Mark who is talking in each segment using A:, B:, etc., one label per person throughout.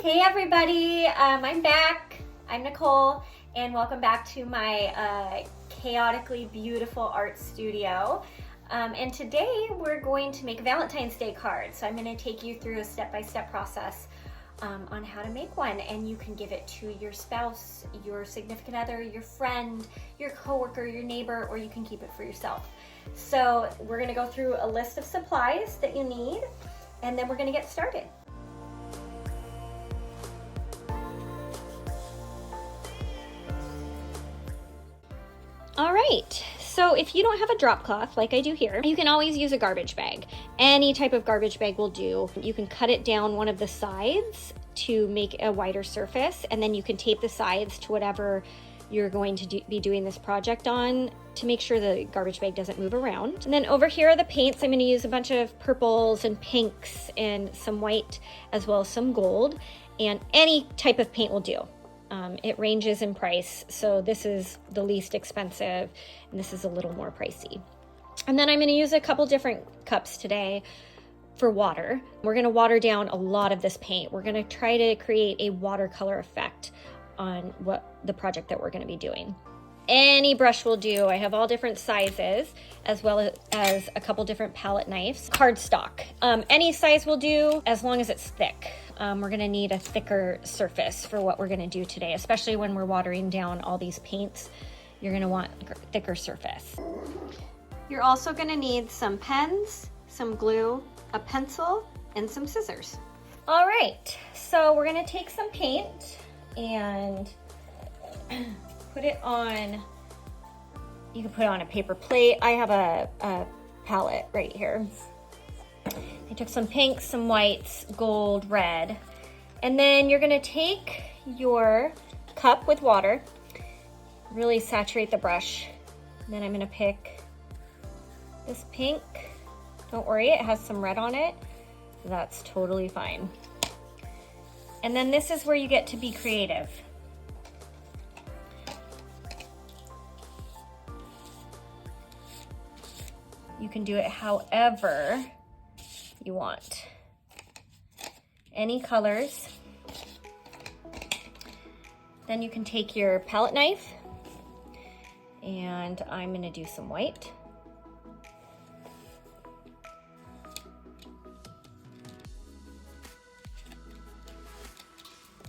A: Hey everybody, I'm back. I'm Nicole and welcome back to my chaotically beautiful art studio. And today we're going to make a Valentine's Day card. So I'm going to take you through a step-by-step process on how to make one, and you can give it to your spouse, your significant other, your friend, your coworker, your neighbor, or you can keep it for yourself. So we're going to go through a list of supplies that you need, and then we're going to get started. All right, so if you don't have a drop cloth like I do here, you can always use a garbage bag. Any type of garbage bag will do. You can cut it down one of the sides to make a wider surface, and then you can tape the sides to whatever you're going to be doing this project on to make sure the garbage bag doesn't move around. And then over here are the paints. I'm going to use a bunch of purples and pinks and some white as well as some gold, and any type of paint will do. It ranges in price, so this is the least expensive and this is a little more pricey. And then I'm going to use a couple different cups today for water. We're going to water down a lot of this paint. We're going to try to create a watercolor effect on the project that we're going to be doing. Any brush will do. I have all different sizes, as well as a couple different palette knives. Cardstock. Any size will do, as long as it's thick. We're gonna need a thicker surface for what we're gonna do today, especially when we're watering down all these paints. You're gonna want a thicker surface. You're also gonna need some pens, some glue, a pencil, and some scissors. All right, so we're gonna take some paint and put it on, you can put it on a paper plate. I have a palette right here. I took some pinks, some whites, gold, red. And then you're gonna take your cup with water, really saturate the brush. And then I'm gonna pick this pink. Don't worry, it has some red on it. That's totally fine. And then this is where you get to be creative. You can do it however you want. Any colors. Then you can take your palette knife, and I'm gonna do some white.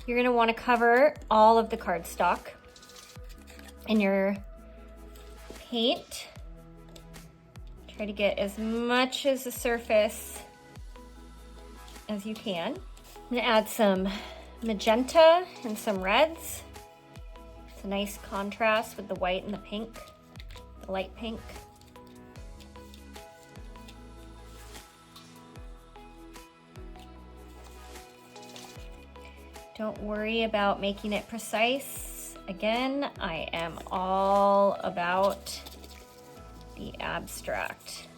A: You're gonna wanna cover all of the cardstock in your paint. Try to get as much as the surface as you can. I'm gonna add some magenta and some reds. It's a nice contrast with the white and the pink, the light pink. Don't worry about making it precise. Again, I am all about the abstract.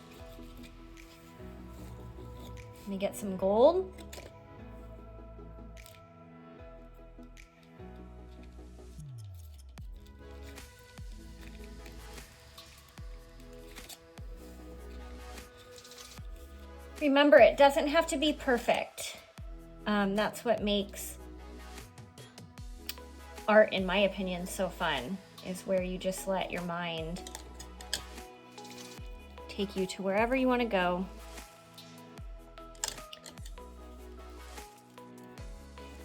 A: Let me get some gold. Remember, it doesn't have to be perfect. That's what makes art, in my opinion, so fun, is where you just let your mind take you to wherever you want to go.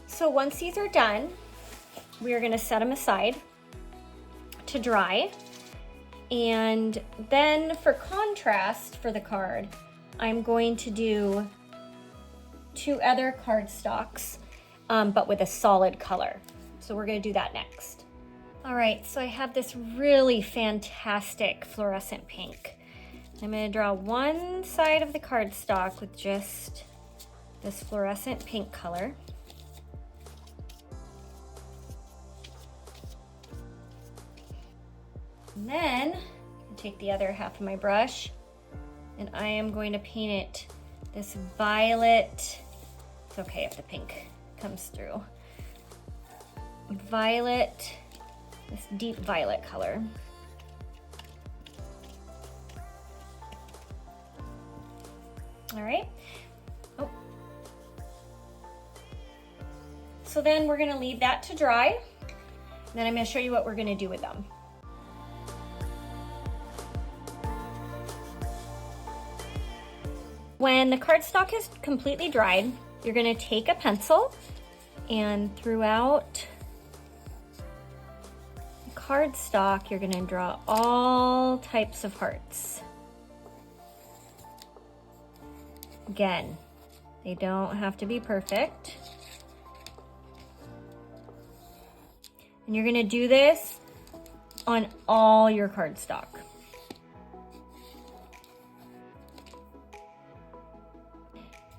A: So once these are done, we are going to set them aside to dry. And then for contrast for the card, I'm going to do two other cardstocks, but with a solid color. So we're going to do that next. All right, so I have this really fantastic fluorescent pink. I'm going to draw one side of the cardstock with just this fluorescent pink color. And then I'll take the other half of my brush and I am going to paint it this violet. It's okay if the pink comes through. Violet, this deep violet color. All right. Oh. So then we're gonna leave that to dry. And then I'm gonna show you what we're gonna do with them. When the cardstock is completely dried, you're gonna take a pencil and throughout the cardstock, you're gonna draw all types of hearts. Again, they don't have to be perfect. And you're gonna do this on all your cardstock.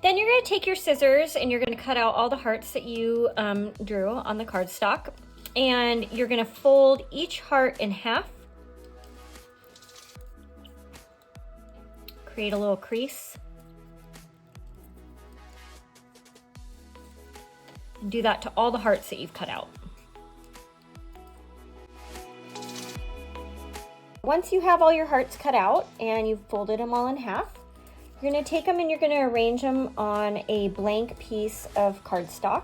A: Then you're gonna take your scissors and you're gonna cut out all the hearts that you drew on the cardstock. And you're gonna fold each heart in half. Create a little crease. And do that to all the hearts that you've cut out. Once you have all your hearts cut out and you've folded them all in half, you're gonna take them and you're gonna arrange them on a blank piece of cardstock.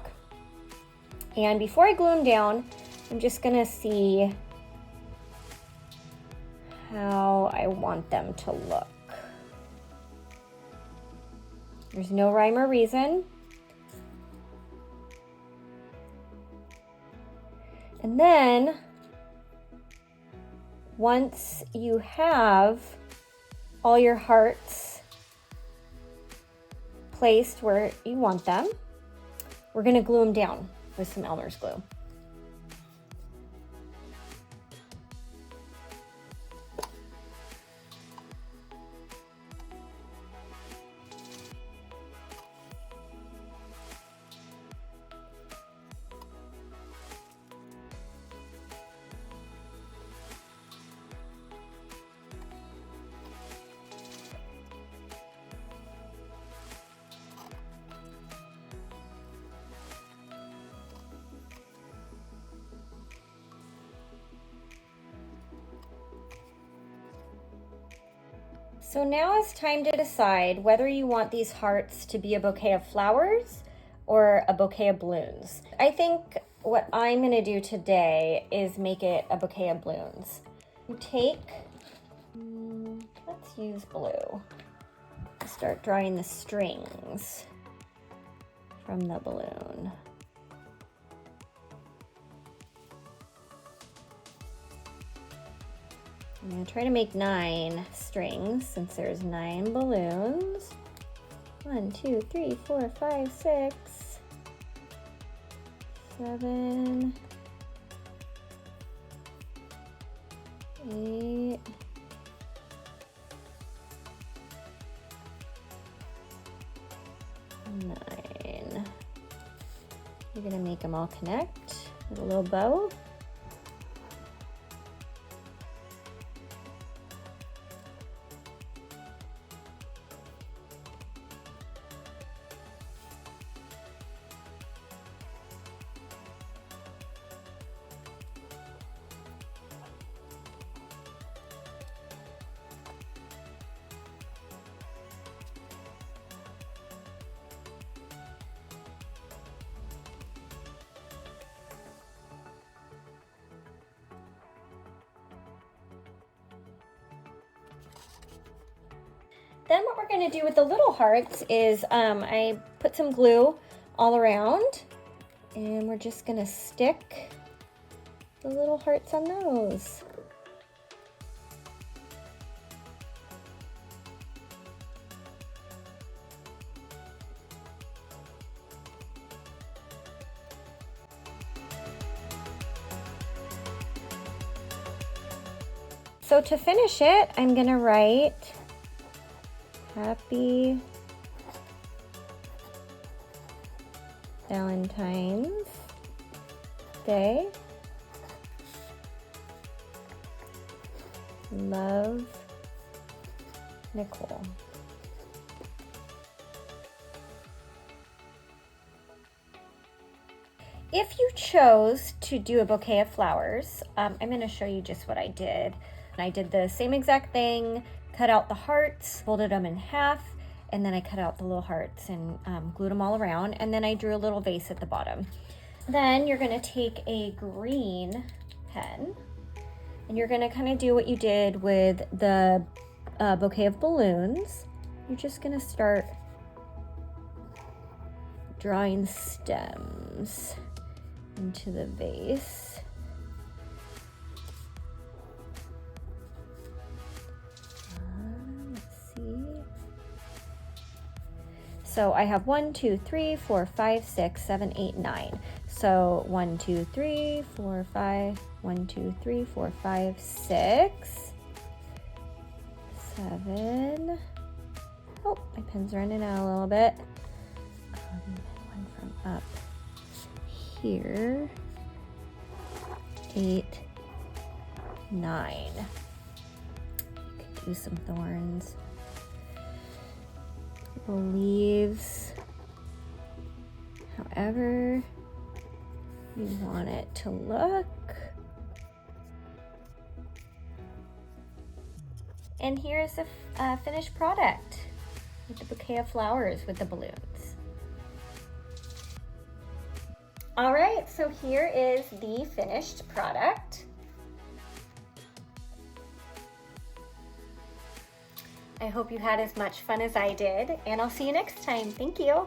A: And before I glue them down, I'm just gonna see how I want them to look. There's no rhyme or reason. And then, once you have all your hearts placed where you want them, we're gonna glue them down with some Elmer's glue. So now it's time to decide whether you want these hearts to be a bouquet of flowers or a bouquet of balloons. I think what I'm gonna do today is make it a bouquet of balloons. You take, let's use blue. Start drawing the strings from the balloon. I'm gonna try to make 9 strings since there's 9 balloons. 1, 2, 3, 4, 5, 6, 7, 8, 9. You're gonna make them all connect with a little bow. Then what we're gonna do with the little hearts is I put some glue all around and we're just gonna stick the little hearts on those. So to finish it, I'm gonna write Happy Valentine's Day. Love, Nicole. If you chose to do a bouquet of flowers, I'm going to show you just what I did. I did the same exact thing, cut out the hearts, folded them in half, and then I cut out the little hearts and glued them all around, and then I drew a little vase at the bottom. Then you're gonna take a green pen and you're gonna kind of do what you did with the bouquet of balloons. You're just gonna start drawing stems into the vase. Let's see. So I have 1, 2, 3, 4, 5, 6, 7, 8, 9. So 1, 2, 3, 4, 5, 1, 2, 3, 4, 5, 6, 7. Oh, my pen's running out a little bit. One from up here. 8, 9. You could do some thorns. Little leaves. However you want it to look. And here's the finished product with the bouquet of flowers with the balloons. All right, so here is the finished product. I hope you had as much fun as I did, and I'll see you next time. Thank you.